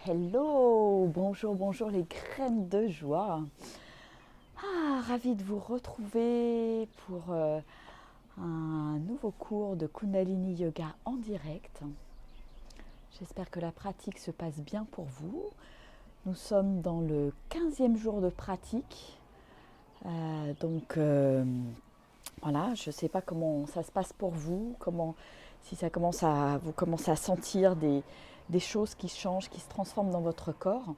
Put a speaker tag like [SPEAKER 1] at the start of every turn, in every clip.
[SPEAKER 1] Hello, bonjour les graines de joie. Ravie de vous retrouver pour un nouveau cours de Kundalini Yoga en direct. J'espère que la pratique se passe bien pour vous. Nous sommes dans le 15e jour de pratique. Voilà, je ne sais pas comment ça se passe pour vous, si vous commencez à sentir des choses qui changent, qui se transforment dans votre corps.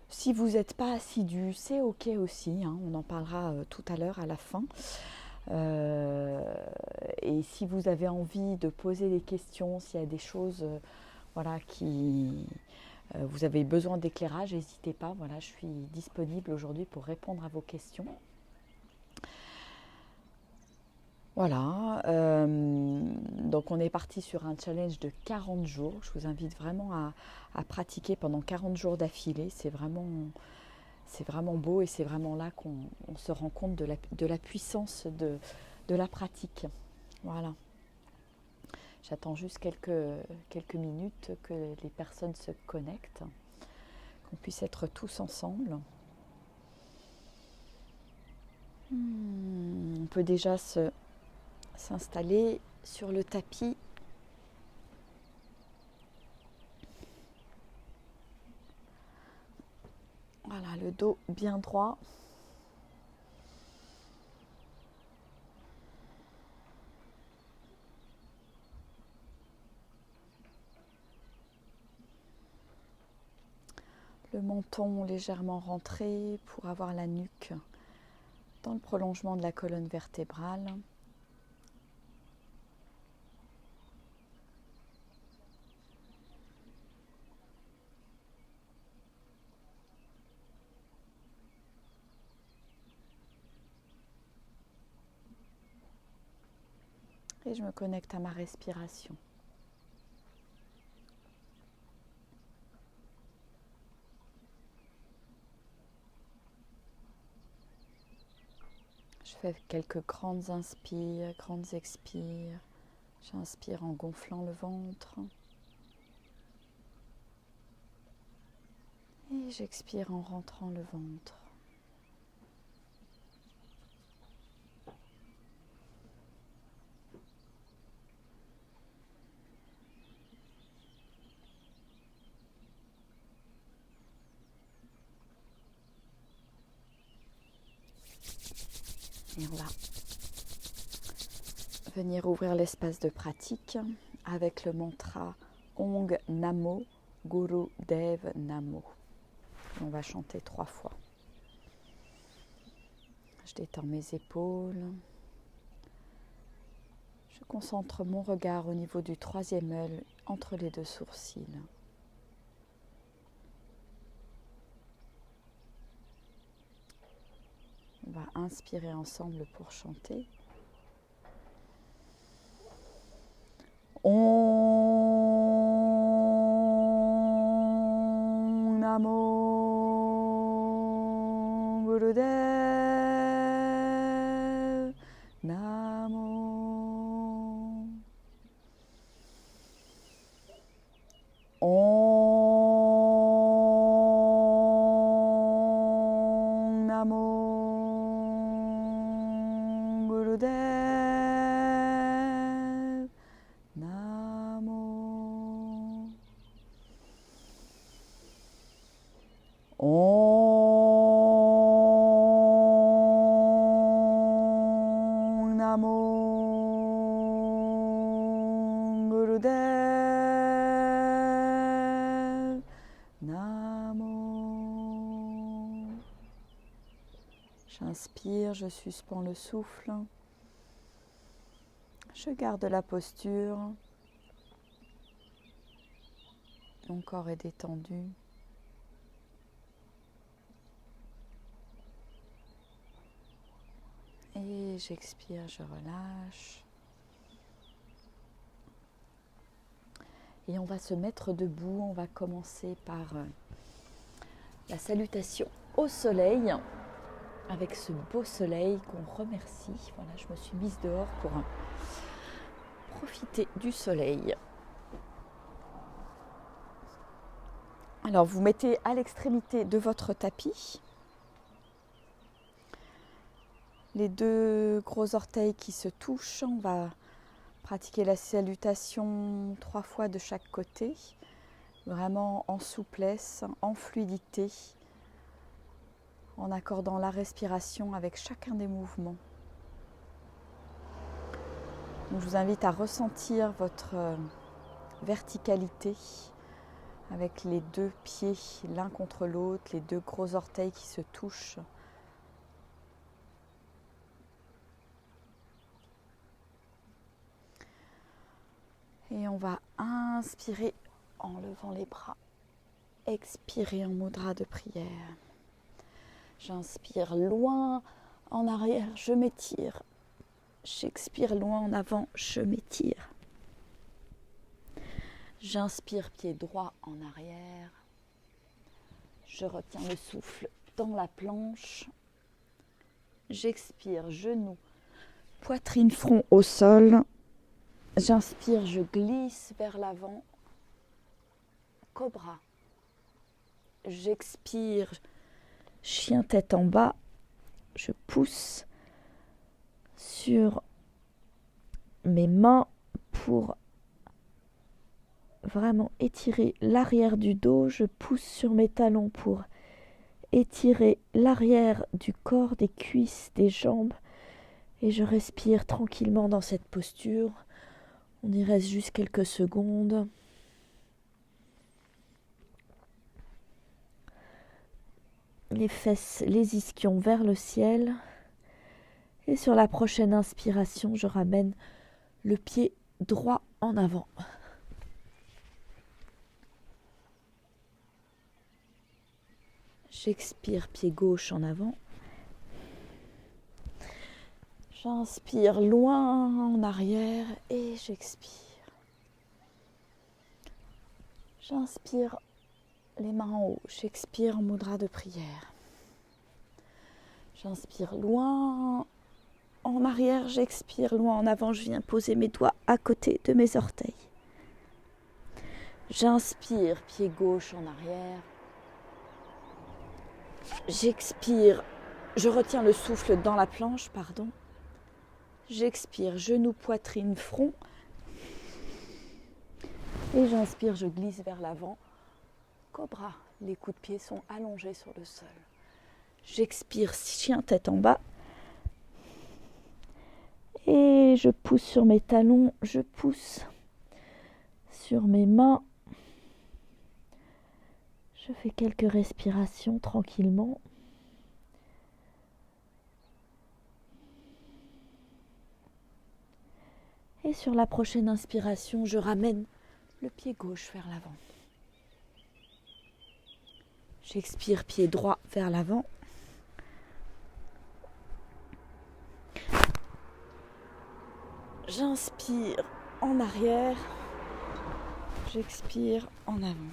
[SPEAKER 1] Si vous n'êtes pas assidu, c'est ok aussi, hein, on en parlera tout à l'heure à la fin. Et si vous avez envie de poser des questions, s'il y a des choses vous avez besoin d'éclairage, n'hésitez pas, je suis disponible aujourd'hui pour répondre à vos questions. Donc on est parti sur un challenge de 40 jours. Je vous invite vraiment à pratiquer pendant 40 jours d'affilée. C'est vraiment beau et c'est vraiment là qu'on se rend compte de la puissance de la pratique. Voilà. J'attends juste quelques minutes que les personnes se connectent, qu'on puisse être tous ensemble. On peut déjà s'installer sur le tapis. Voilà, le dos bien droit. Le menton légèrement rentré pour avoir la nuque dans le prolongement de la colonne vertébrale. Et je me connecte à ma respiration. Je fais quelques grandes inspires, grandes expires. J'inspire en gonflant le ventre. Et j'expire en rentrant le ventre. Et on va venir ouvrir l'espace de pratique avec le mantra Ong Namo Guru Dev Namo. On va chanter 3 fois. Je détends mes épaules. Je concentre mon regard au niveau du 3e œil entre les 2 sourcils. On va inspirer ensemble pour chanter. Om Namo Gurudev Namo. Om Namo Gurudev Namo. Om Namo Gurudev Namo. J'inspire, je suspends le souffle. Je garde la posture. Mon corps est détendu. Et j'expire, je relâche. Et on va se mettre debout. On va commencer par la salutation au soleil, avec ce beau soleil qu'on remercie. Voilà, je me suis mise dehors pour profiter du soleil. Alors vous mettez à l'extrémité de votre tapis les deux gros orteils qui se touchent. On va pratiquer la salutation 3 fois de chaque côté, vraiment en souplesse, en fluidité, en accordant la respiration avec chacun des mouvements. Donc, je vous invite à ressentir votre verticalité avec les deux pieds l'un contre l'autre, les deux gros orteils qui se touchent. Et on va inspirer en levant les bras, expirer en mudra de prière. J'inspire loin en arrière, je m'étire. J'expire loin en avant, je m'étire. J'inspire pied droit en arrière. Je retiens le souffle dans la planche. J'expire, genoux, poitrine, front au sol. J'inspire, je glisse vers l'avant. Cobra. J'expire, chien tête en bas. Je pousse sur mes mains pour vraiment étirer l'arrière du dos. Je pousse sur mes talons pour étirer l'arrière du corps, des cuisses, des jambes. Et je respire tranquillement dans cette posture. On y reste juste quelques secondes. Les fesses, les ischions vers le ciel. Et sur la prochaine inspiration, je ramène le pied droit en avant. J'expire, pied gauche en avant. J'inspire loin en arrière et j'expire. J'inspire les mains en haut. J'expire en mudra de prière. J'inspire loin en arrière, j'expire loin en avant. Je viens poser mes doigts à côté de mes orteils. J'inspire, pied gauche en arrière. J'expire, je retiens le souffle dans la planche, pardon. J'expire, genou, poitrine, front. Et j'inspire, je glisse vers l'avant. Cobra, les coudes de pied sont allongés sur le sol. J'expire, chien tête en bas. Et je pousse sur mes talons, je pousse sur mes mains. Je fais quelques respirations tranquillement. Et sur la prochaine inspiration, je ramène le pied gauche vers l'avant. J'expire, pied droit vers l'avant. J'inspire en arrière. J'expire en avant.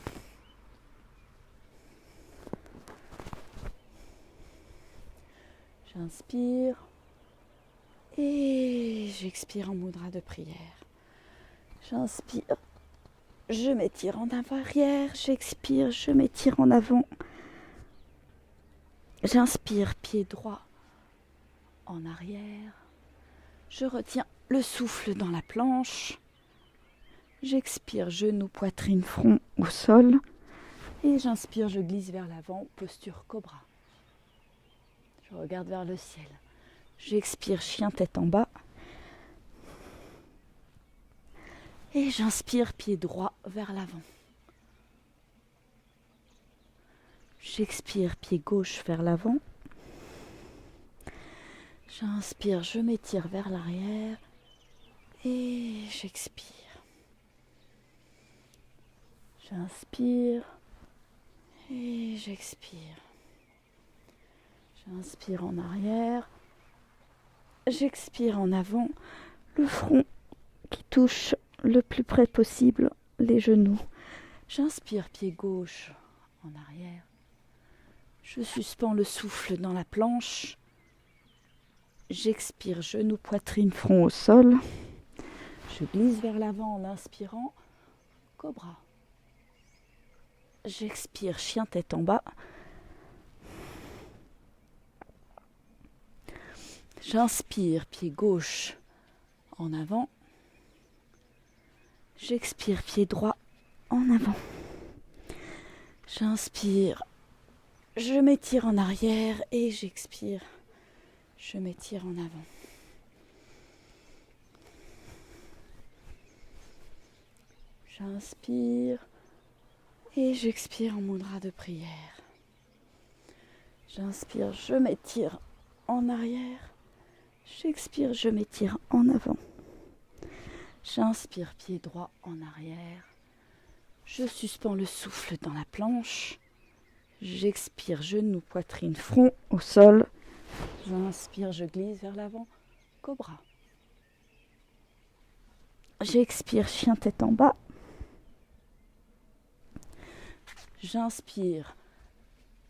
[SPEAKER 1] J'inspire et j'expire en mudra de prière. J'inspire, je m'étire en arrière, j'expire, je m'étire en avant. J'inspire, pied droit en arrière. Je retiens le souffle dans la planche. J'expire, genou, poitrine, front au sol. Et j'inspire, je glisse vers l'avant, posture cobra. Je regarde vers le ciel. J'expire, chien tête en bas. Et j'inspire, pied droit vers l'avant. J'expire, pied gauche vers l'avant. J'inspire, je m'étire vers l'arrière. Et j'expire. J'inspire et j'expire. J'inspire en arrière. J'expire en avant. Le front qui touche le plus près possible les genoux. J'inspire, pied gauche en arrière. Je suspends le souffle dans la planche. J'expire, genou, poitrine, front au sol. Je glisse vers l'avant en inspirant. Cobra. J'expire, chien tête en bas. J'inspire, pied gauche en avant. J'expire, pied droit en avant. J'inspire, je m'étire en arrière et j'expire, je m'étire en avant. J'inspire et j'expire en mudra de prière. J'inspire, je m'étire en arrière. J'expire, je m'étire en avant. J'inspire, pied droit en arrière. Je suspends le souffle dans la planche. J'expire, genou, poitrine, front au sol. J'inspire, je glisse vers l'avant, cobra. J'expire, chien tête en bas. J'inspire,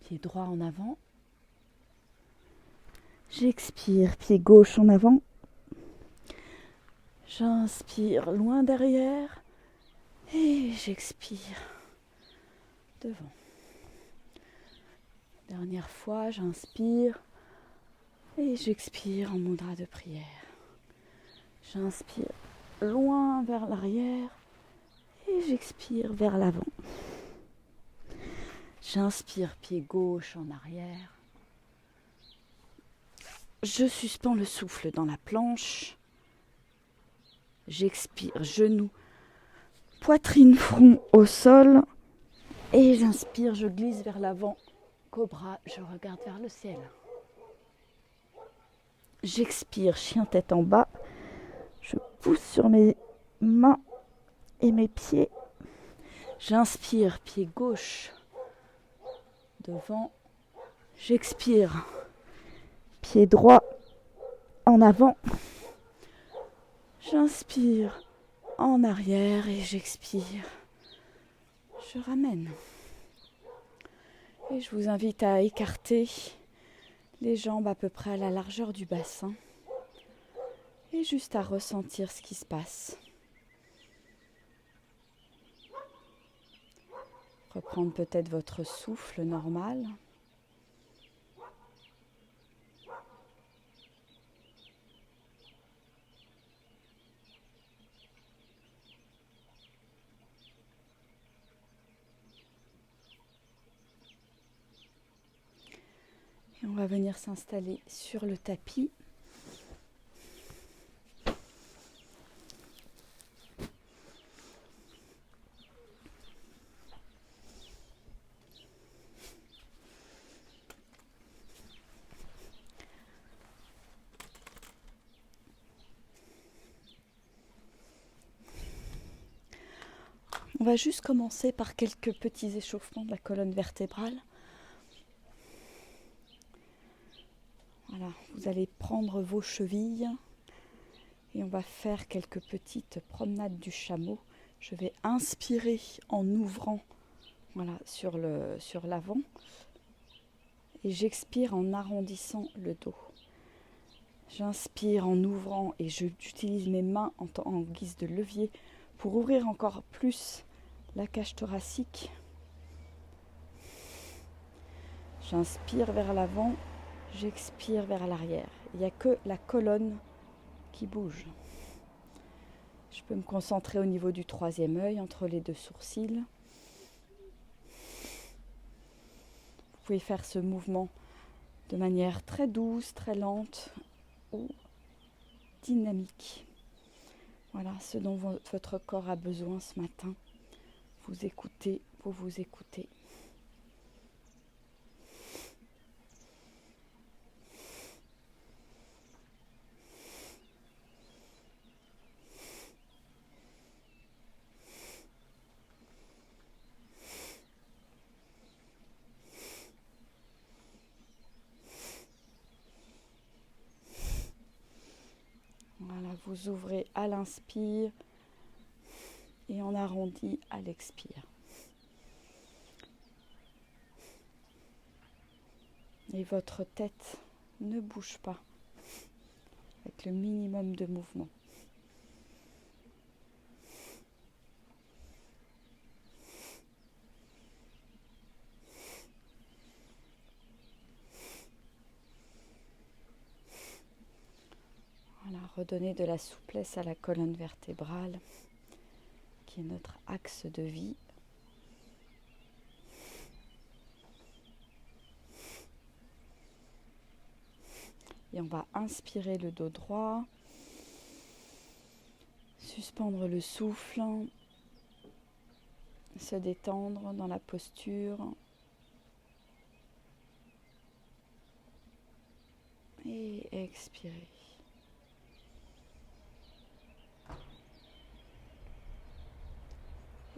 [SPEAKER 1] pied droit en avant. J'expire, pied gauche en avant. J'inspire, loin derrière. Et j'expire, devant. Dernière fois, j'inspire et j'expire en mudra de prière. J'inspire loin vers l'arrière et j'expire vers l'avant. J'inspire, pied gauche en arrière. Je suspends le souffle dans la planche. J'expire, genou, poitrine, front au sol. Et j'inspire, je glisse vers l'avant. Cobra, je regarde vers le ciel. J'expire, chien tête en bas. Je pousse sur mes mains et mes pieds. J'inspire, pied gauche devant. J'expire, pied droit en avant. J'inspire en arrière et j'expire. Je ramène. Et je vous invite à écarter les jambes à peu près à la largeur du bassin et juste à ressentir ce qui se passe. Reprendre peut-être votre souffle normal. Et on va venir s'installer sur le tapis. On va juste commencer par quelques petits échauffements de la colonne vertébrale. Voilà, vous allez prendre vos chevilles et on va faire quelques petites promenades du chameau. Je vais inspirer en ouvrant sur l'avant et j'expire en arrondissant le dos. J'inspire en ouvrant et j'utilise mes mains en guise de levier pour ouvrir encore plus la cage thoracique. J'inspire vers l'avant, j'expire vers l'arrière. Il n'y a que la colonne qui bouge. Je peux me concentrer au niveau du troisième œil, entre les deux sourcils. Vous pouvez faire ce mouvement de manière très douce, très lente ou dynamique. Voilà ce dont votre corps a besoin ce matin. Vous écoutez, vous écoutez. Voilà, vous ouvrez à l'inspire et on arrondit à l'expire. Et votre tête ne bouge pas avec le minimum de mouvement. redonner de la souplesse à la colonne vertébrale, qui est notre axe de vie. Et on va inspirer le dos droit, suspendre le souffle, se détendre dans la posture. Et expirer.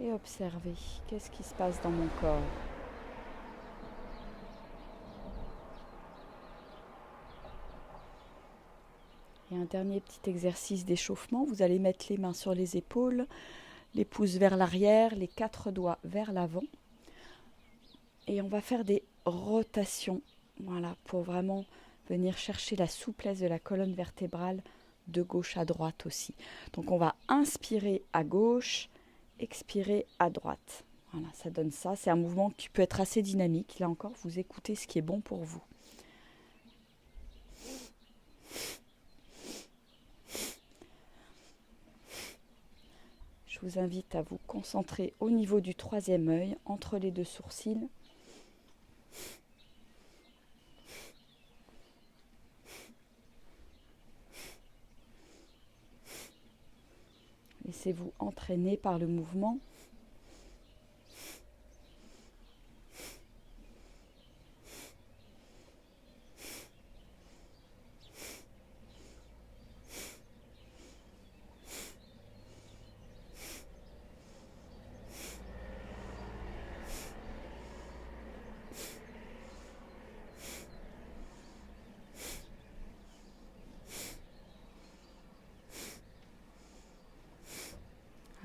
[SPEAKER 1] Et observer qu'est-ce qui se passe dans mon corps. Et un dernier petit exercice d'échauffement. Vous allez mettre les mains sur les épaules, les pouces vers l'arrière, les 4 doigts vers l'avant. Et on va faire des rotations, voilà, pour vraiment venir chercher la souplesse de la colonne vertébrale de gauche à droite aussi. Donc on va inspirer à gauche, expirer à droite. Voilà, ça donne ça. C'est un mouvement qui peut être assez dynamique. Là encore, vous écoutez ce qui est bon pour vous. Je vous invite à vous concentrer au niveau du 3e œil, entre les 2 sourcils. Laissez-vous entraîner par le mouvement.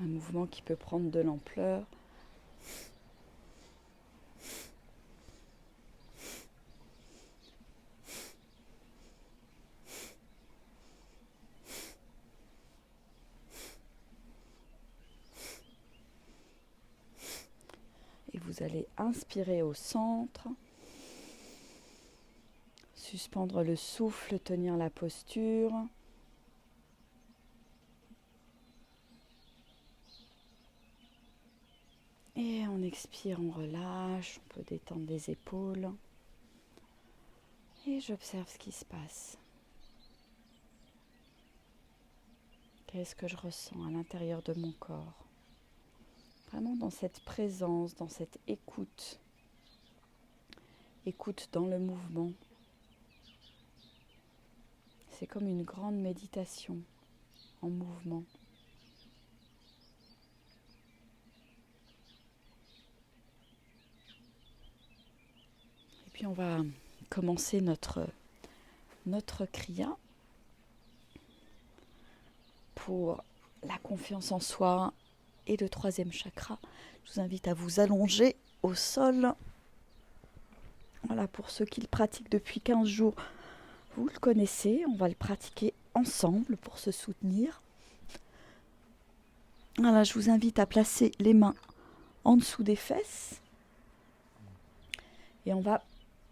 [SPEAKER 1] Un mouvement qui peut prendre de l'ampleur. Et vous allez inspirer au centre, suspendre le souffle, tenir la posture. Et on expire, on relâche, on peut détendre les épaules. Et j'observe ce qui se passe. Qu'est-ce que je ressens à l'intérieur de mon corps? Vraiment dans cette présence, dans cette écoute. Écoute dans le mouvement. C'est comme une grande méditation en mouvement. Et puis on va commencer notre kriya pour la confiance en soi et le 3e chakra. Je vous invite à vous allonger au sol. Voilà, pour ceux qui le pratiquent depuis 15 jours, vous le connaissez. On va le pratiquer ensemble pour se soutenir. Voilà, je vous invite à placer les mains en dessous des fesses. Et on va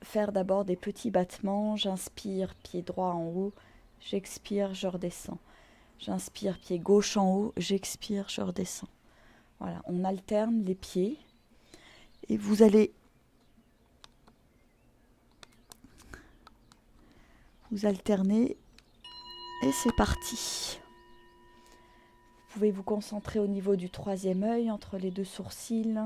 [SPEAKER 1] faire d'abord des petits battements. J'inspire, pied droit en haut. J'expire, je redescends. J'inspire, pied gauche en haut. J'expire, je redescends. Voilà, on alterne les pieds. Et vous allez vous alterner. Et c'est parti. Vous pouvez vous concentrer au niveau du 3e œil, entre les 2 sourcils.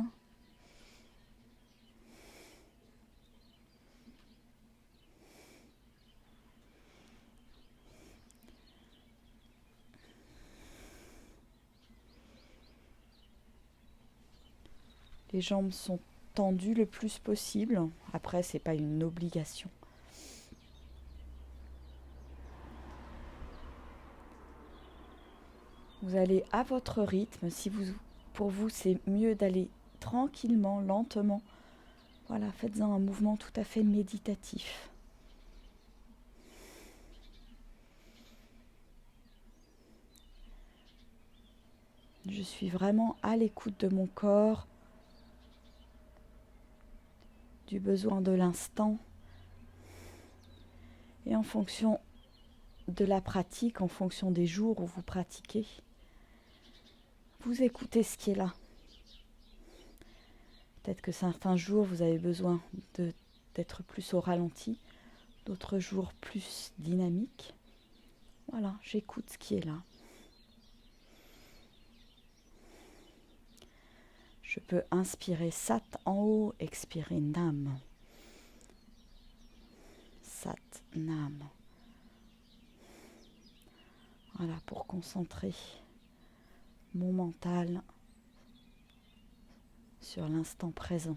[SPEAKER 1] Les jambes sont tendues le plus possible. Après, ce n'est pas une obligation. Vous allez à votre rythme. Pour vous, c'est mieux d'aller tranquillement, lentement. Voilà, faites-en un mouvement tout à fait méditatif. Je suis vraiment à l'écoute de mon corps, du besoin de l'instant. Et en fonction de la pratique, en fonction des jours où vous pratiquez, vous écoutez ce qui est là. Peut-être que certains jours, vous avez besoin d'être plus au ralenti, d'autres jours plus dynamiques. Voilà, j'écoute ce qui est là. Je peux inspirer Sat en haut, expirer Nam. Sat, Nam. Voilà, pour concentrer mon mental sur l'instant présent.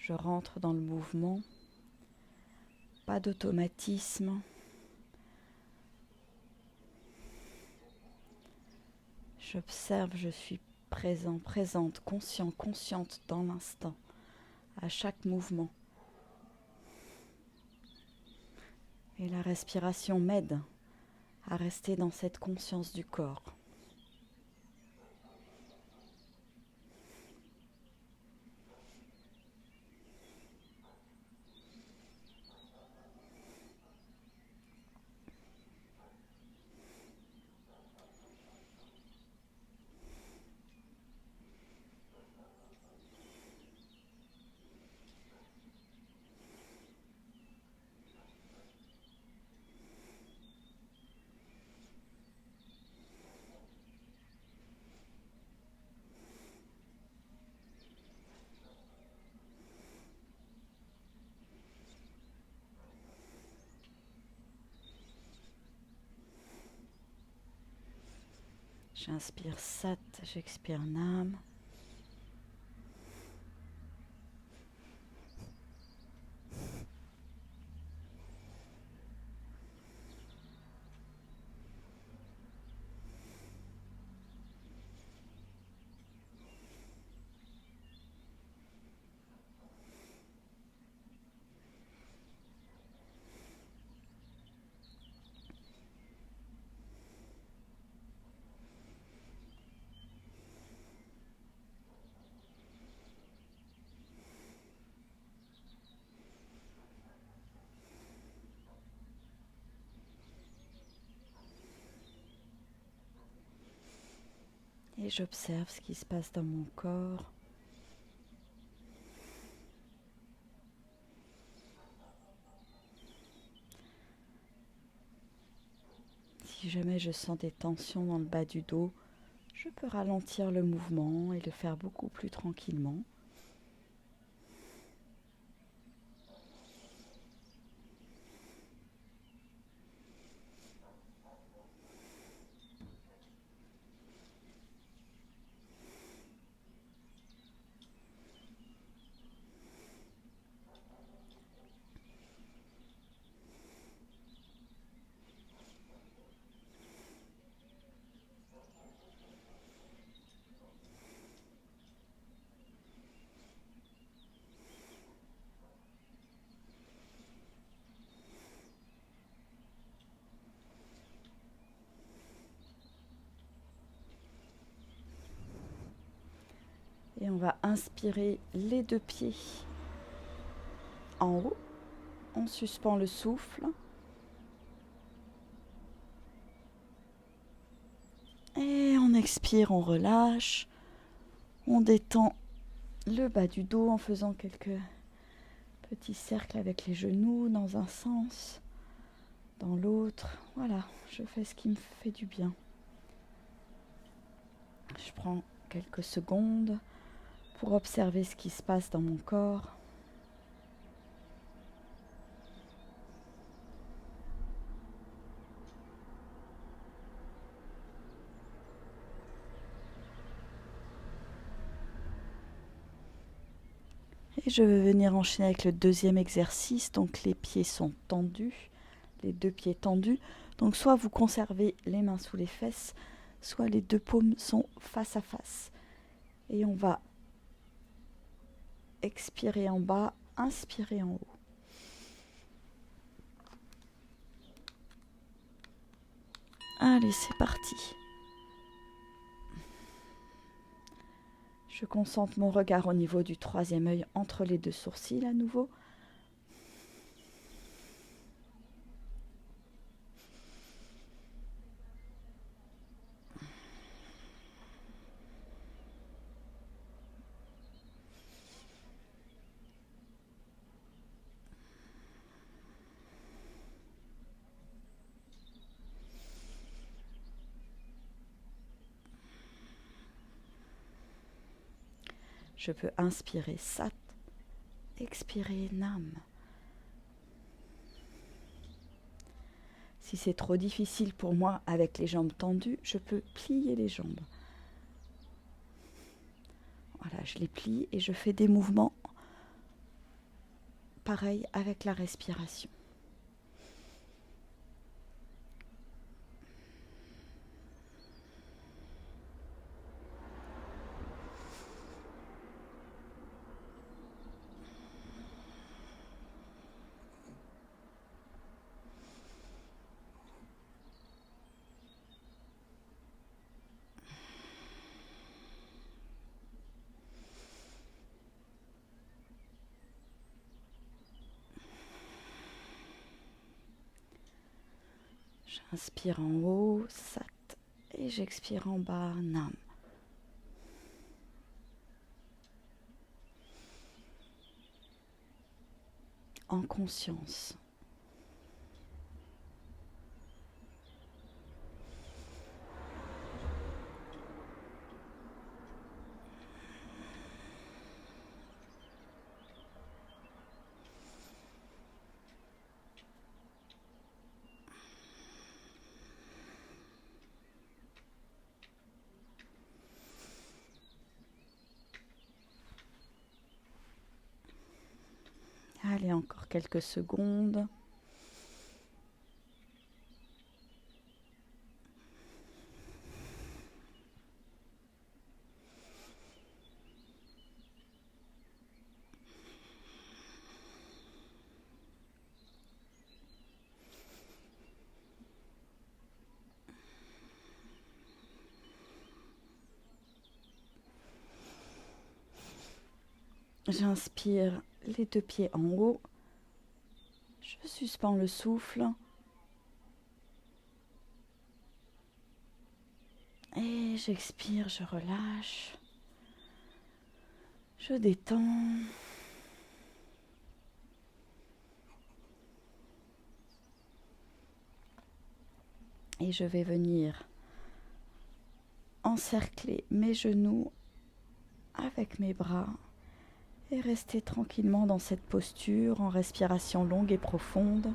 [SPEAKER 1] Je rentre dans le mouvement, pas d'automatisme. J'observe, je suis présent, présente, conscient, consciente dans l'instant, à chaque mouvement. Et la respiration m'aide à rester dans cette conscience du corps. J'inspire Sat, j'expire Nam. Et j'observe ce qui se passe dans mon corps. Si jamais je sens des tensions dans le bas du dos, je peux ralentir le mouvement et le faire beaucoup plus tranquillement. Et on va inspirer les deux pieds en haut. On suspend le souffle. Et on expire, on relâche. On détend le bas du dos en faisant quelques petits cercles avec les genoux dans un sens, dans l'autre. Voilà, je fais ce qui me fait du bien. Je prends quelques secondes pour observer ce qui se passe dans mon corps. Et je vais venir enchaîner avec le deuxième exercice. Donc les pieds sont tendus, les deux pieds tendus. Donc soit vous conservez les mains sous les fesses, soit les deux paumes sont face à face. Et on va expirer en bas, inspirer en haut. Allez, c'est parti. Je concentre mon regard au niveau du troisième œil entre les deux sourcils à nouveau. Je peux inspirer Sat, expirer Nam. Si c'est trop difficile pour moi avec les jambes tendues, je peux plier les jambes. Voilà, je les plie et je fais des mouvements pareils avec la respiration. J'inspire en haut, Sat, et j'expire en bas, Nam. En conscience. Allez, encore quelques secondes. J'inspire les deux pieds en haut. Je suspends le souffle. Et j'expire, je relâche. Je détends. Et je vais venir encercler mes genoux avec mes bras et rester tranquillement dans cette posture en respiration longue et profonde.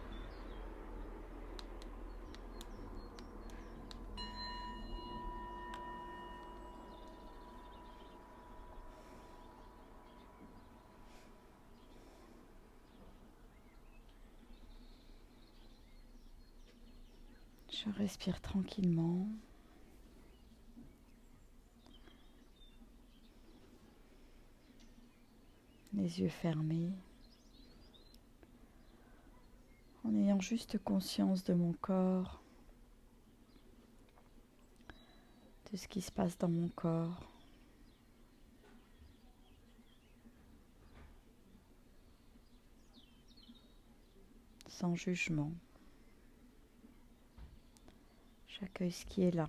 [SPEAKER 1] Je respire tranquillement. Les yeux fermés. En ayant juste conscience de mon corps, de ce qui se passe dans mon corps. Sans jugement. J'accueille ce qui est là.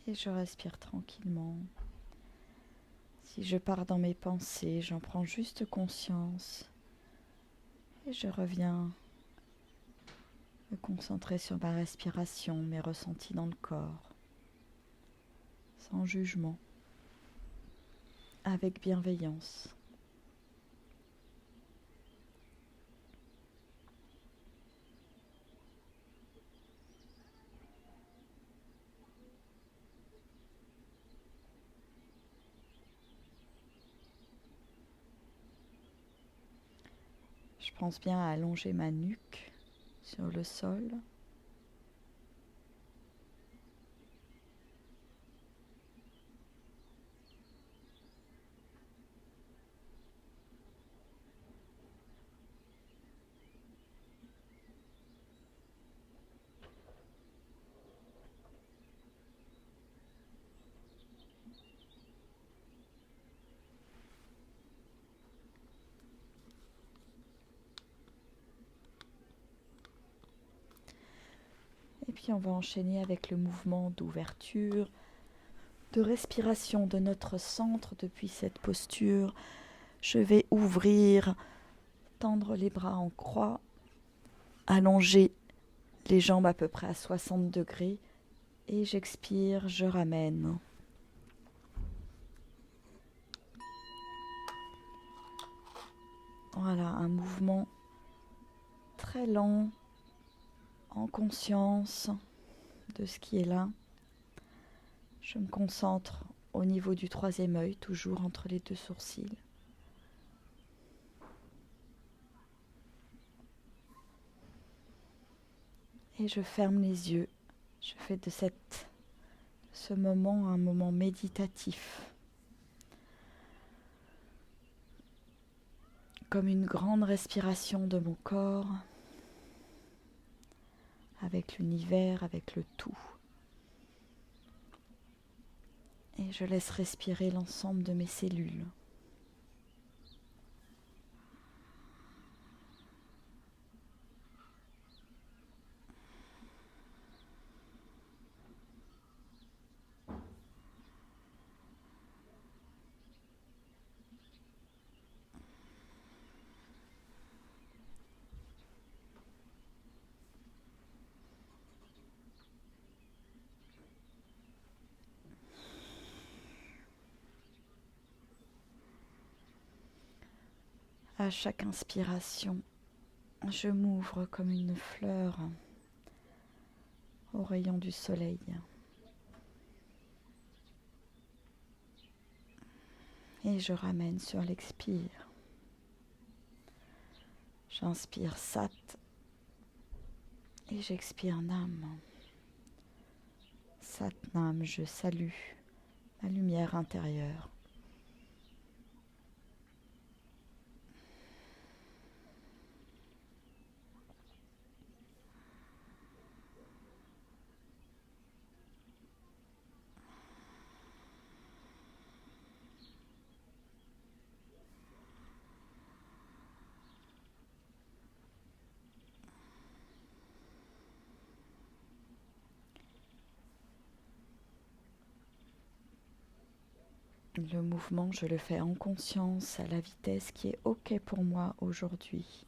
[SPEAKER 1] Et je respire tranquillement. Si je pars dans mes pensées, j'en prends juste conscience. Et je reviens me concentrer sur ma respiration, mes ressentis dans le corps, sans jugement, avec bienveillance. Je pense bien à allonger ma nuque sur le sol. Et puis on va enchaîner avec le mouvement d'ouverture, de respiration de notre centre depuis cette posture. Je vais ouvrir, tendre les bras en croix, allonger les jambes à peu près à 60 degrés et j'expire, je ramène. Voilà, un mouvement très lent, en conscience de ce qui est là. Je me concentre au niveau du troisième œil, toujours entre les deux sourcils. Et je ferme les yeux. Je fais de ce moment un moment méditatif. Comme une grande respiration de mon corps, avec l'univers, avec le tout. Et je laisse respirer l'ensemble de mes cellules. À chaque inspiration, je m'ouvre comme une fleur au rayon du soleil. Et je ramène sur l'expire. J'inspire Sat et j'expire Nam. Sat Nam, je salue ma lumière intérieure. Le mouvement, je le fais en conscience, à la vitesse qui est OK pour moi aujourd'hui.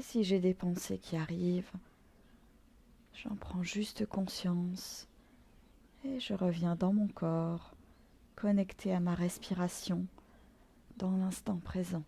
[SPEAKER 1] Et si j'ai des pensées qui arrivent, j'en prends juste conscience et je reviens dans mon corps, connecté à ma respiration, dans l'instant présent.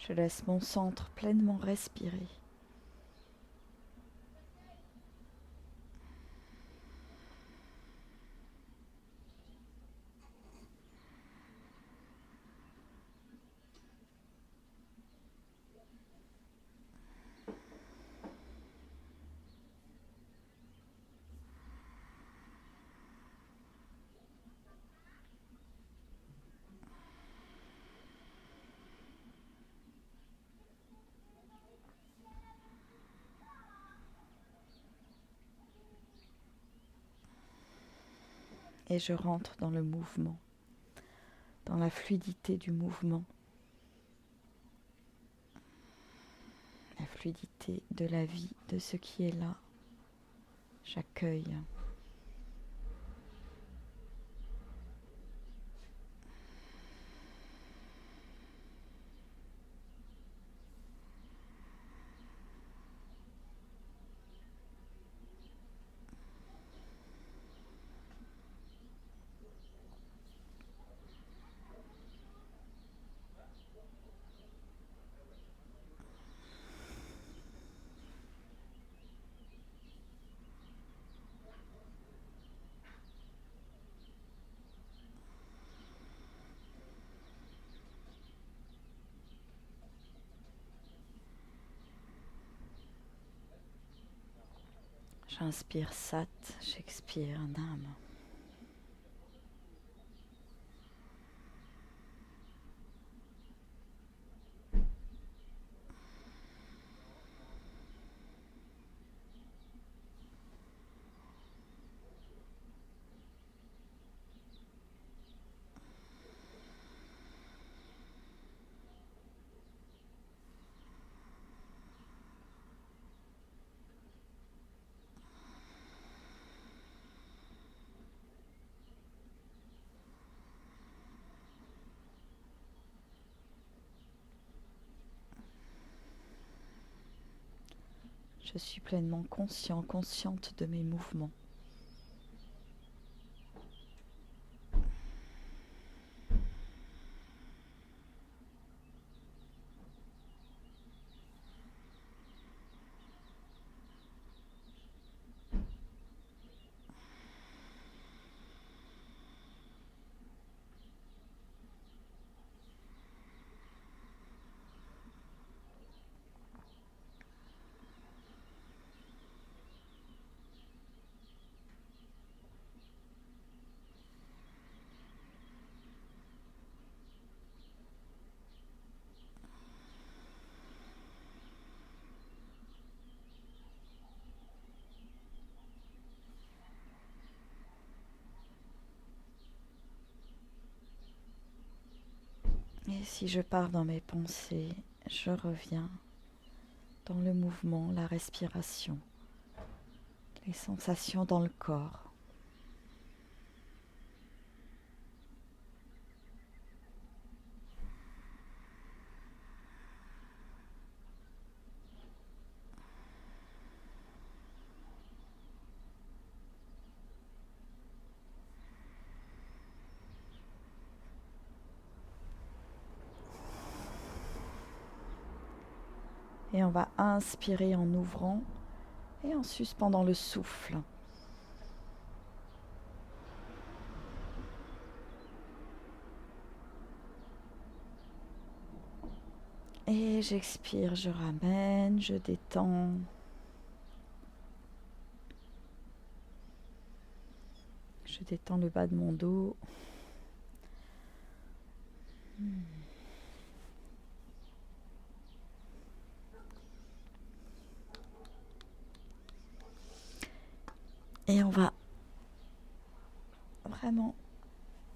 [SPEAKER 1] Je laisse mon centre pleinement respirer. Et je rentre dans le mouvement, dans la fluidité du mouvement, la fluidité de la vie, de ce qui est là. J'accueille. J'inspire Sat, j'expire Nam. Je suis pleinement conscient, consciente de mes mouvements. Et si je pars dans mes pensées, je reviens dans le mouvement, la respiration, les sensations dans le corps. Et on va inspirer en ouvrant et en suspendant le souffle. Et j'expire, je ramène, je détends. Je détends le bas de mon dos. Et on va vraiment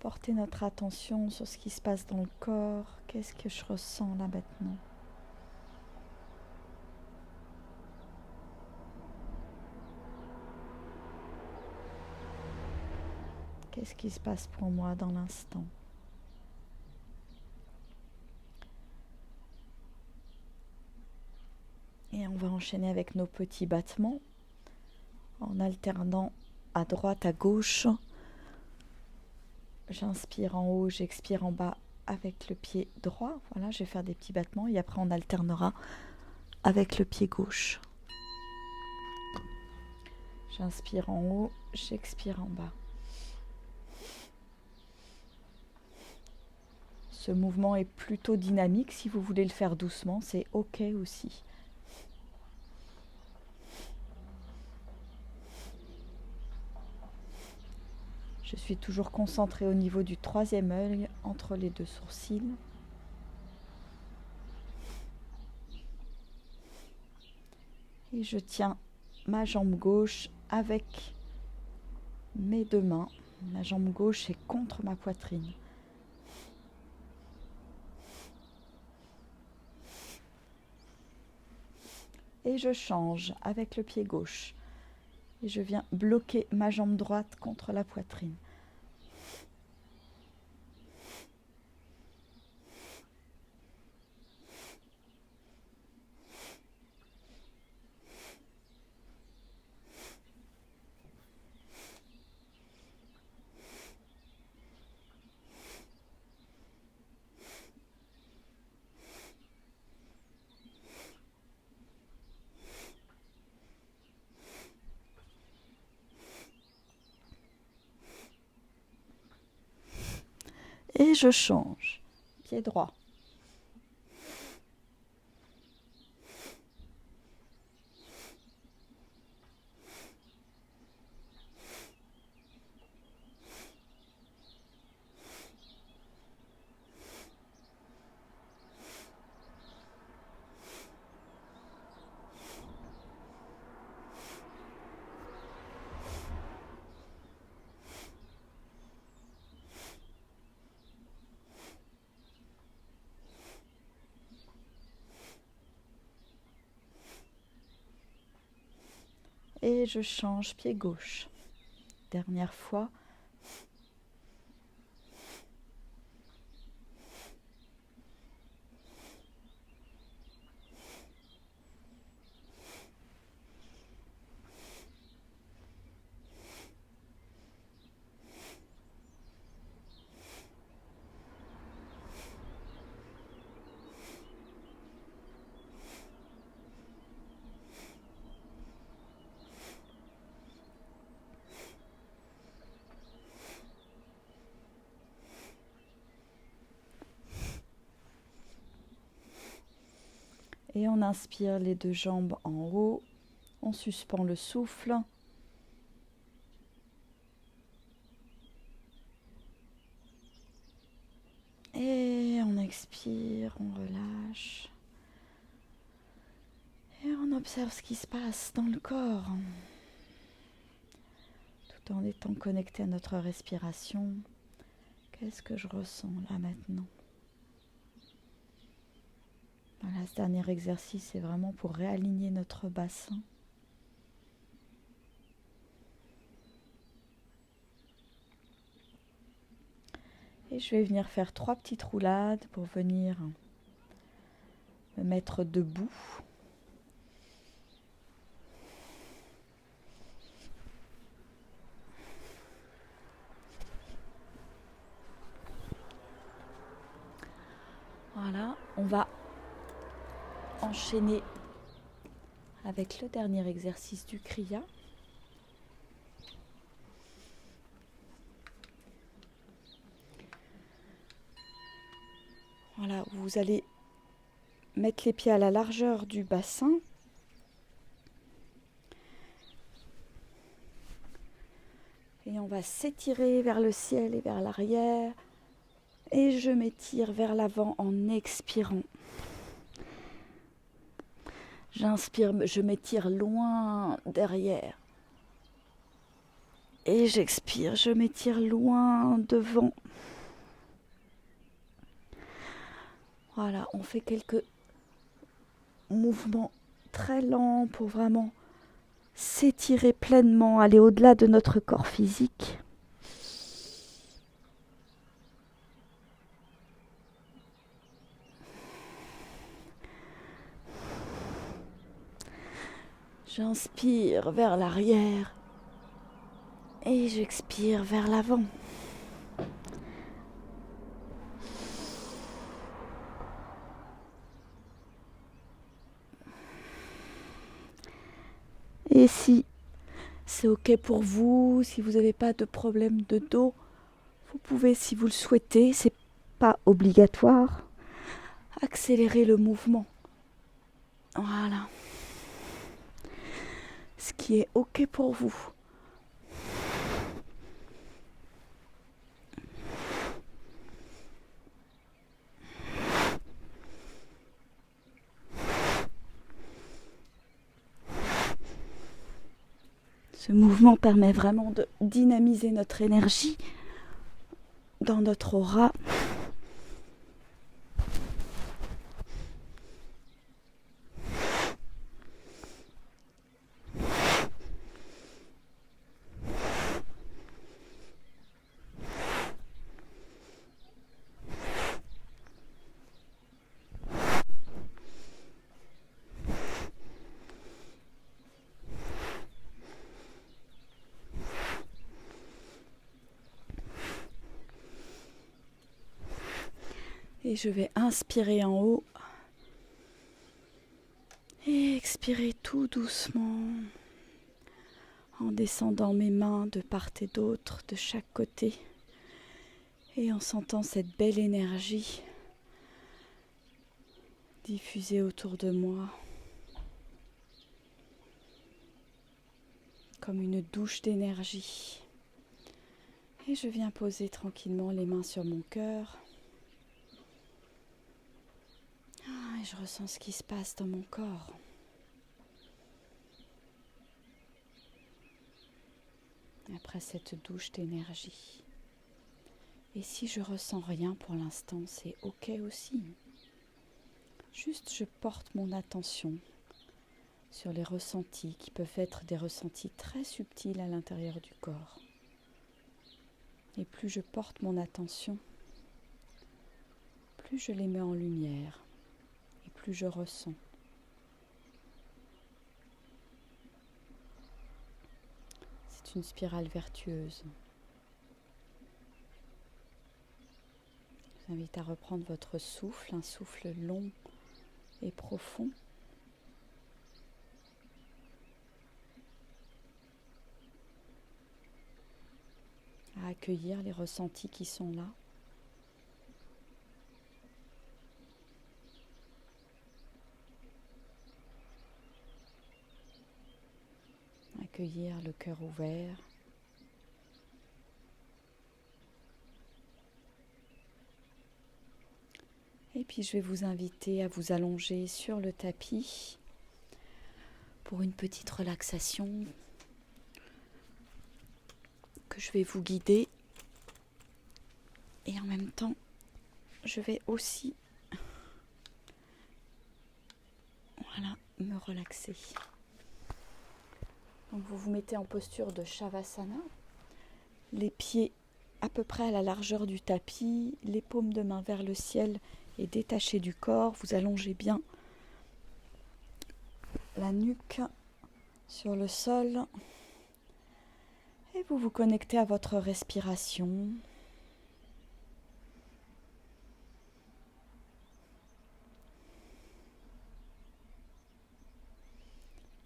[SPEAKER 1] porter notre attention sur ce qui se passe dans le corps. Qu'est-ce que je ressens là maintenant ? Qu'est-ce qui se passe pour moi dans l'instant ? Et on va enchaîner avec nos petits battements en alternant à droite, à gauche. J'inspire en haut, j'expire en bas avec le pied droit. Voilà, je vais faire des petits battements et après on alternera avec le pied gauche. J'inspire en haut, j'expire en bas. Ce mouvement est plutôt dynamique. Si vous voulez le faire doucement, c'est OK aussi. Je suis toujours concentrée au niveau du troisième œil, entre les deux sourcils. Et je tiens ma jambe gauche avec mes deux mains. Ma jambe gauche est contre ma poitrine. Et je change avec le pied gauche. Et je viens bloquer ma jambe droite contre la poitrine. Et je change. Pied droit. Et je change pied gauche. Dernière fois. Et on inspire les deux jambes en haut. On suspend le souffle. Et on expire, on relâche. Et on observe ce qui se passe dans le corps. Tout en étant connecté à notre respiration. Qu'est-ce que je ressens là maintenant ? Voilà, ce dernier exercice est vraiment pour réaligner notre bassin. Et je vais venir faire 3 petites roulades pour venir me mettre debout. Voilà, on va enchaîner avec le dernier exercice du Kriya. Voilà, vous allez mettre les pieds à la largeur du bassin. Et on va s'étirer vers le ciel et vers l'arrière. Et je m'étire vers l'avant en expirant. J'inspire, je m'étire loin derrière. Et j'expire, je m'étire loin devant. Voilà, on fait quelques mouvements très lents pour vraiment s'étirer pleinement, aller au-delà de notre corps physique. J'inspire vers l'arrière et j'expire vers l'avant.
[SPEAKER 2] Et si c'est ok pour vous, si vous n'avez pas de problème de dos, vous pouvez, si vous le souhaitez, c'est pas obligatoire, accélérer le mouvement. Voilà. Ce qui est ok pour vous. Ce mouvement permet vraiment de dynamiser notre énergie dans notre aura. Et je vais inspirer en haut et expirer tout doucement en descendant mes mains de part et d'autre, de chaque côté, et en sentant cette belle énergie diffuser autour de moi comme une douche d'énergie. Et je viens poser tranquillement les mains sur mon cœur. Et je ressens ce qui se passe dans mon corps. Après cette douche d'énergie. Et si je ressens rien pour l'instant, c'est ok aussi. Juste je porte mon attention sur les ressentis qui peuvent être des ressentis très subtils à l'intérieur du corps. Et plus je porte mon attention, plus je les mets en lumière et plus je ressens. C'est une spirale vertueuse. Je vous invite à reprendre votre souffle, un souffle long et profond. À accueillir les ressentis qui sont là. Accueillir le cœur ouvert. Et puis je vais vous inviter à vous allonger sur le tapis pour une petite relaxation que je vais vous guider. Et en même temps, je vais aussi me relaxer. Donc vous vous mettez en posture de Shavasana, les pieds à peu près à la largeur du tapis, les paumes de main vers le ciel et détachées du corps. Vous allongez bien la nuque sur le sol et vous vous connectez à votre respiration.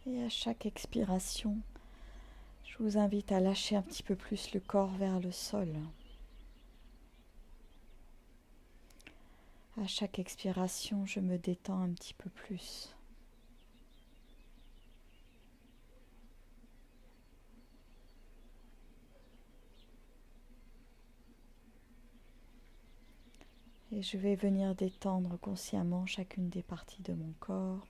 [SPEAKER 2] Et à chaque expiration, je vous invite à lâcher un petit peu plus le corps vers le sol. À chaque expiration, je me détends un petit peu plus. Et je vais venir détendre consciemment chacune des parties de mon corps.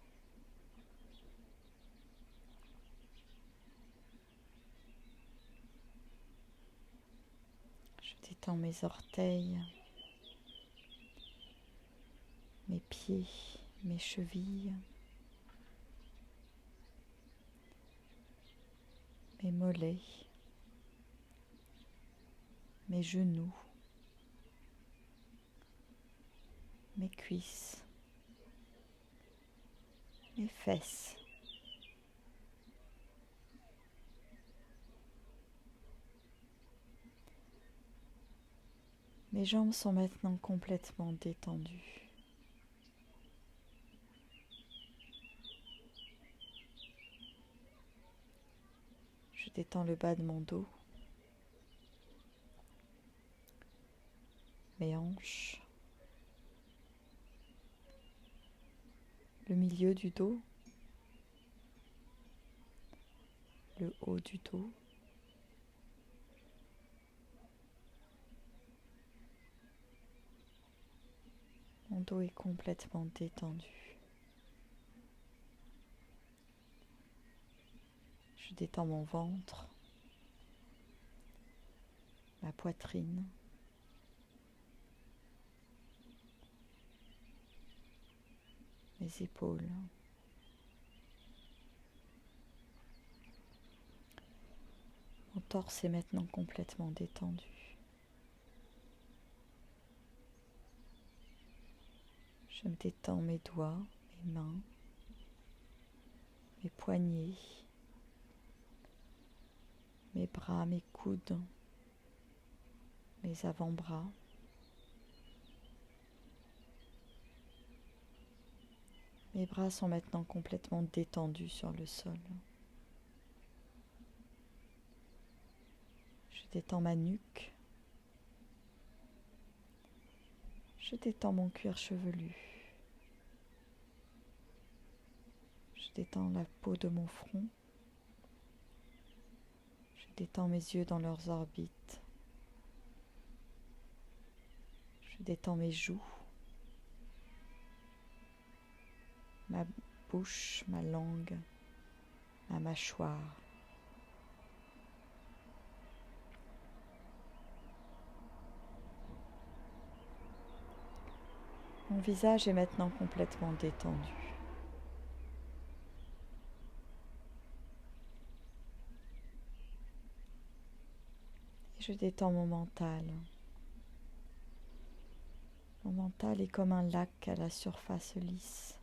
[SPEAKER 2] Je détends mes orteils, mes pieds, mes chevilles, mes mollets, mes genoux, mes cuisses, mes fesses. Mes jambes sont maintenant complètement détendues.
[SPEAKER 1] détends le bas de mon dos, mes hanches, le milieu du dos, le haut du dos. Mon dos est complètement détendu. Je détends mon ventre, ma poitrine, mes épaules. Mon torse est maintenant complètement détendu. Je me détends mes doigts, mes mains, mes poignets, mes bras, mes coudes, mes avant-bras. Mes bras sont maintenant complètement détendus sur le sol. Je détends ma nuque. Je détends mon cuir chevelu. Je détends la peau de mon front. Je détends mes yeux dans leurs orbites. Je détends mes joues, ma bouche, ma langue, ma mâchoire. Mon visage est maintenant complètement détendu. Et je détends mon mental. Mon mental est comme un lac à la surface lisse.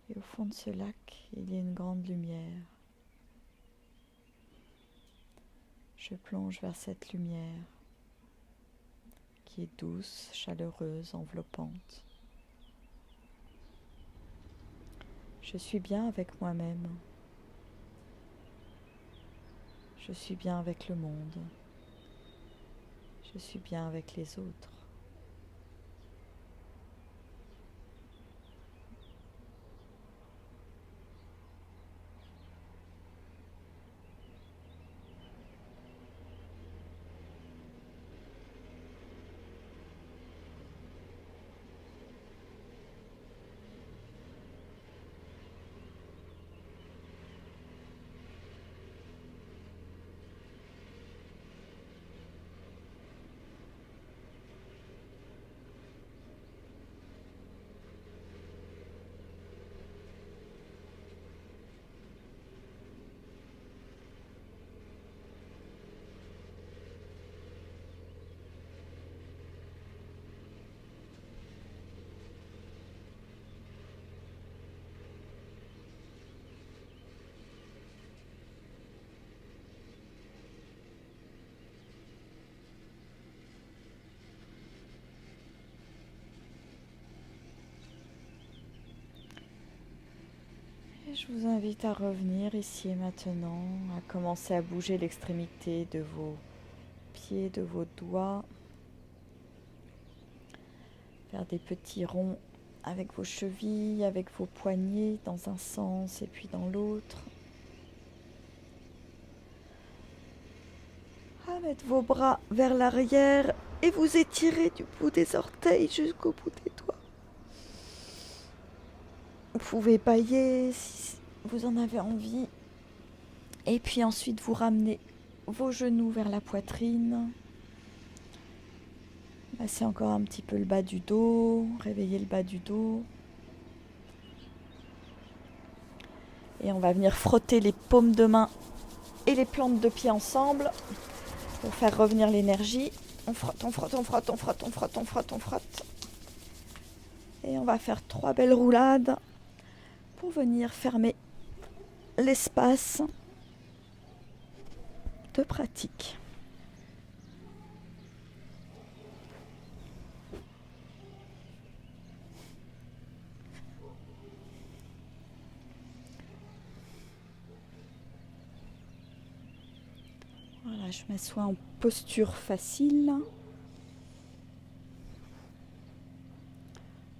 [SPEAKER 1] Et au fond de ce lac, il y a une grande lumière. Je plonge vers cette lumière qui est douce, chaleureuse, enveloppante. Je suis bien avec moi-même. Je suis bien avec le monde. Je suis bien avec les autres. Et je vous invite à revenir ici et maintenant, à commencer à bouger l'extrémité de vos pieds, de vos doigts, faire des petits ronds avec vos chevilles, avec vos poignets dans un sens et puis dans l'autre. À mettre vos bras vers l'arrière et vous étirez du bout des orteils jusqu'au bout des doigts. Vous pouvez bâiller si vous en avez envie. Et puis ensuite, vous ramenez vos genoux vers la poitrine. Massez encore un petit peu le bas du dos. Réveillez le bas du dos. Et on va venir frotter les paumes de main et les plantes de pied ensemble pour faire revenir l'énergie. On frotte, on frotte, on frotte, on frotte, on frotte, on frotte, on frotte. Et on va faire 3 belles roulades pour venir fermer l'espace de pratique.
[SPEAKER 2] Voilà, je m'assois en posture facile.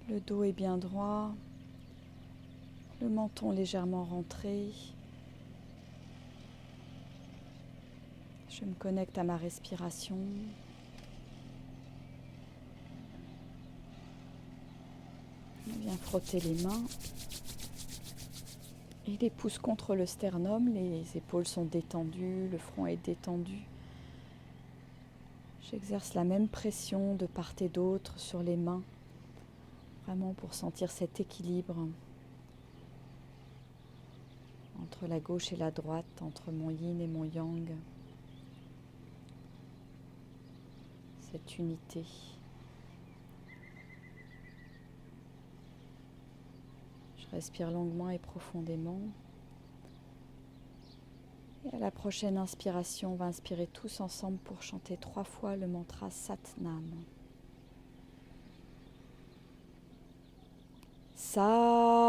[SPEAKER 2] Le dos est bien droit. Le menton légèrement rentré. Je me connecte à ma respiration. Je viens frotter les mains. Et les pouces contre le sternum, les épaules sont détendues, le front est détendu. J'exerce la même pression de part et d'autre sur les mains, vraiment pour sentir cet équilibre entre la gauche et la droite, entre mon yin et mon yang. Cette unité. Je respire longuement et profondément. Et à la prochaine inspiration, on va inspirer tous ensemble pour chanter 3 fois le mantra Satnam. Satnam.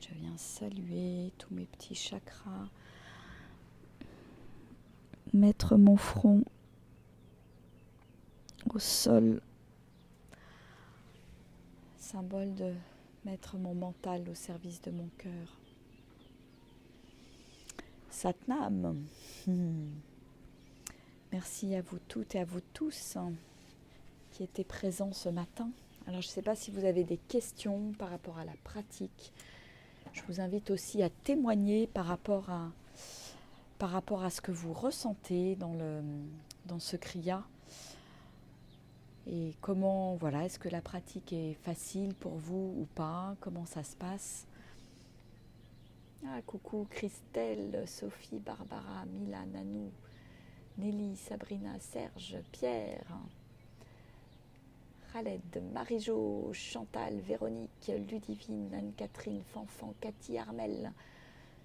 [SPEAKER 2] Je viens saluer tous mes petits chakras, mettre mon front au sol, symbole de mettre mon mental au service de mon cœur. Satnam. Merci à vous toutes et à vous tous qui étaient présents ce matin. Alors je ne sais pas si vous avez des questions par rapport à la pratique. Je vous invite aussi à témoigner par rapport à ce que vous ressentez dans ce kriya. Et comment, voilà, est-ce que la pratique est facile pour vous ou pas? Comment ça se passe? Ah, coucou Christelle, Sophie, Barbara, Mila, Nanou, Nelly, Sabrina, Serge, Pierre, Khaled, Marie-Jo, Chantal, Véronique, Ludivine, Anne-Catherine, Fanfan, Cathy, Armel,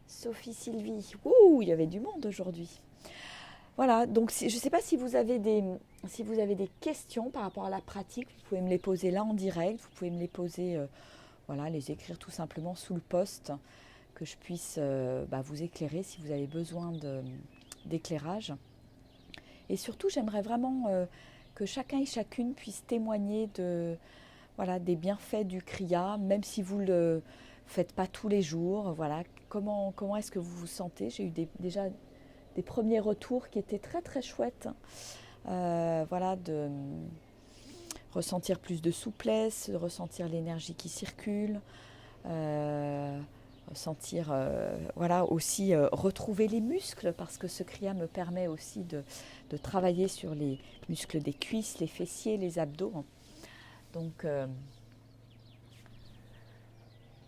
[SPEAKER 2] Sophie, Sylvie. Ouh, il y avait du monde aujourd'hui. Voilà, donc je ne sais pas si vous avez des questions par rapport à la pratique, vous pouvez me les poser là en direct, vous pouvez me les poser, les écrire tout simplement sous le post, que je puisse vous éclairer si vous avez besoin d'éclairage. Et surtout, j'aimerais vraiment que chacun et chacune puisse témoigner des bienfaits du kriya, même si vous ne le faites pas tous les jours. Voilà, comment est-ce que vous vous sentez? J'ai eu déjà des premiers retours qui étaient très très chouettes. De ressentir plus de souplesse, de ressentir l'énergie qui circule, ressentir aussi retrouver les muscles, parce que ce kriya me permet aussi de travailler sur les muscles des cuisses, les fessiers, les abdos. Donc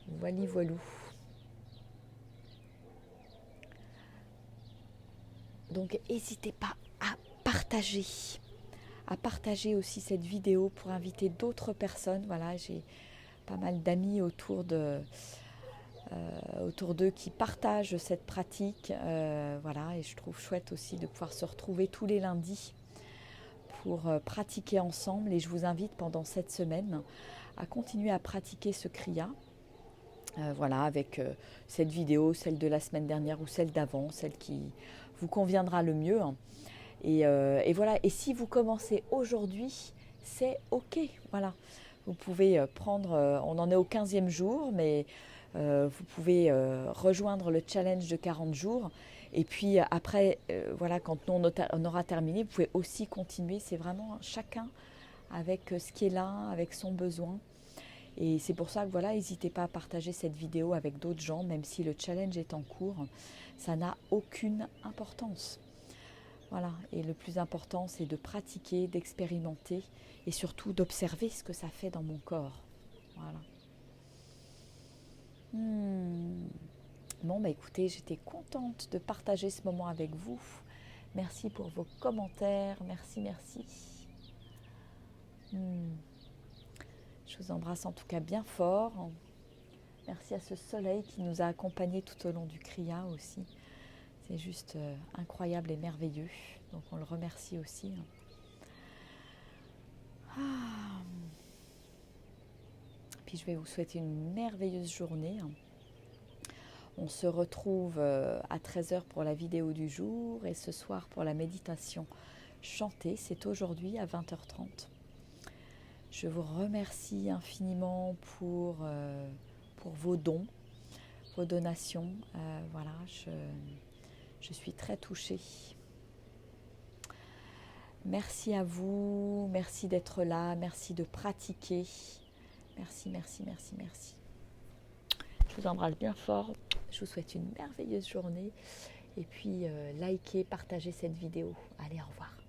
[SPEAKER 2] voilou. Donc n'hésitez pas à partager aussi cette vidéo pour inviter d'autres personnes. Voilà, j'ai pas mal d'amis autour d'eux qui partagent cette pratique. Et je trouve chouette aussi de pouvoir se retrouver tous les lundis pour pratiquer ensemble. Et je vous invite pendant cette semaine à continuer à pratiquer ce kriya. Avec cette vidéo, celle de la semaine dernière ou celle d'avant, celle qui vous conviendra le mieux. Et si vous commencez aujourd'hui, c'est ok. Voilà, vous pouvez prendre, on en est au 15e jour, mais vous pouvez rejoindre le challenge de 40 jours. Et puis après, quand on aura terminé, vous pouvez aussi continuer. C'est vraiment chacun avec ce qui est là, avec son besoin. Et c'est pour ça que n'hésitez pas à partager cette vidéo avec d'autres gens, même si le challenge est en cours. Ça n'a aucune importance. Voilà, et le plus important, c'est de pratiquer, d'expérimenter et surtout d'observer ce que ça fait dans mon corps. Voilà.
[SPEAKER 1] Bon, bah écoutez, j'étais contente de partager ce moment avec vous. Merci pour vos commentaires. Merci, merci. Je vous embrasse en tout cas bien fort. Merci à ce soleil qui nous a accompagnés tout au long du Kriya aussi. C'est juste incroyable et merveilleux. Donc on le remercie aussi. Puis je vais vous souhaiter une merveilleuse journée. On se retrouve à 13h pour la vidéo du jour et ce soir pour la méditation chantée. C'est aujourd'hui à 20h30. Je vous remercie infiniment pour vos dons, vos donations. Voilà, je suis très touchée. Merci à vous, merci d'être là, merci de pratiquer. Merci, merci, merci, merci. Je vous embrasse bien fort. Je vous souhaite une merveilleuse journée. Et puis, likez, partagez cette vidéo. Allez, au revoir.